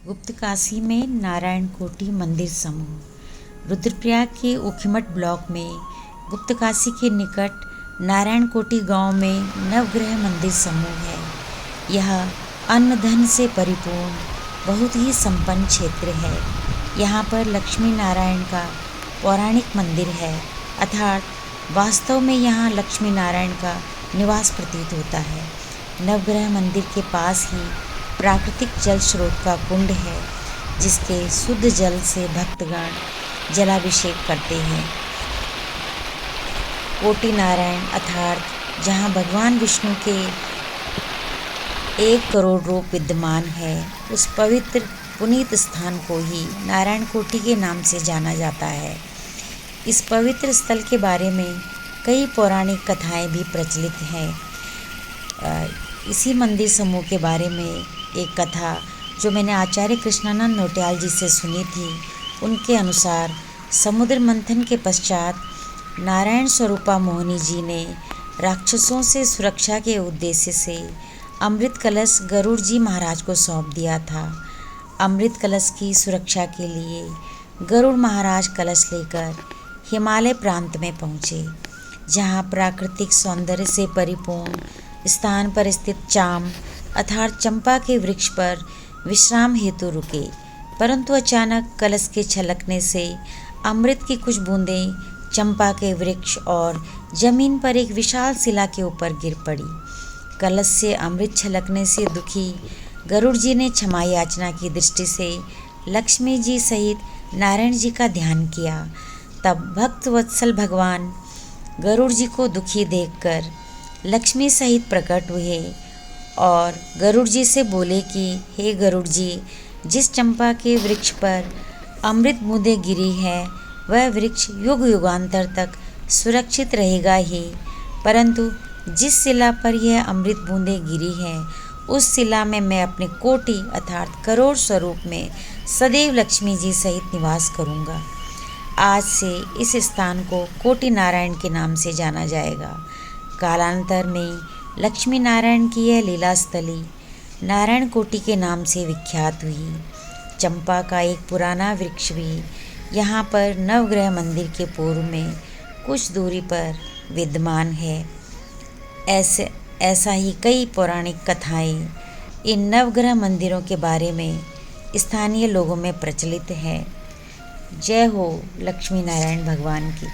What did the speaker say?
गुप्त काशी में नारायण कोटि मंदिर समूह। रुद्रप्रयाग के ऊखीमठ ब्लॉक में गुप्त काशी के निकट नारायण कोटि गांव में नवग्रह मंदिर समूह है। यह अन्न धन से परिपूर्ण बहुत ही संपन्न क्षेत्र है। यहाँ पर लक्ष्मी नारायण का पौराणिक मंदिर है, अर्थात वास्तव में यहाँ लक्ष्मी नारायण का निवास प्रतीत होता है। नवग्रह मंदिर के पास ही प्राकृतिक जल स्रोत का कुंड है, जिसके शुद्ध जल से भक्तगण जलाभिषेक करते हैं। कोटि नारायण अर्थात जहाँ भगवान विष्णु के 1 करोड़ रूप विद्यमान है, उस पवित्र पुनीत स्थान को ही नारायण कोटि के नाम से जाना जाता है। इस पवित्र स्थल के बारे में कई पौराणिक कथाएं भी प्रचलित हैं। इसी मंदिर समूह के बारे में एक कथा जो मैंने आचार्य कृष्णानंद नौटियाल जी से सुनी थी, उनके अनुसार समुद्र मंथन के पश्चात नारायण स्वरूपा मोहिनी जी ने राक्षसों से सुरक्षा के उद्देश्य से अमृत कलश गरुड़ जी महाराज को सौंप दिया था। अमृत कलश की सुरक्षा के लिए गरुड़ महाराज कलश लेकर हिमालय प्रांत में पहुँचे, जहाँ प्राकृतिक सौंदर्य से परिपूर्ण स्थान पर स्थित चाम अर्थात चंपा के वृक्ष पर विश्राम हेतु रुके। परंतु अचानक कलश के छलकने से अमृत की कुछ बूंदें चंपा के वृक्ष और जमीन पर एक विशाल शिला के ऊपर गिर पड़ी। कलश से अमृत छलकने से दुखी गरुड़ जी ने क्षमा याचना की दृष्टि से लक्ष्मी जी सहित नारायण जी का ध्यान किया। तब भक्त वत्सल भगवान गरुड़ जी को दुखी देखकर लक्ष्मी सहित प्रकट हुए और गरुड़ जी से बोले कि हे गरुड़ जी, जिस चंपा के वृक्ष पर अमृत बूंदें गिरी है, वह वृक्ष युग युगांतर तक सुरक्षित रहेगा ही, परंतु जिस शिला पर यह अमृत बूंदें गिरी हैं, उस शिला में मैं अपने कोटि अर्थात करोड़ स्वरूप में सदैव लक्ष्मी जी सहित निवास करूँगा। आज से इस स्थान को कोटि नारायण के नाम से जाना जाएगा। कालांतर में लक्ष्मी नारायण की यह लीला स्थली नारायण कोटि के नाम से विख्यात हुई। चंपा का एक पुराना वृक्ष भी यहाँ पर नवग्रह मंदिर के पूर्व में कुछ दूरी पर विद्यमान है। ऐसा ही कई पौराणिक कथाएं इन नवग्रह मंदिरों के बारे में स्थानीय लोगों में प्रचलित है। जय हो लक्ष्मी नारायण भगवान की।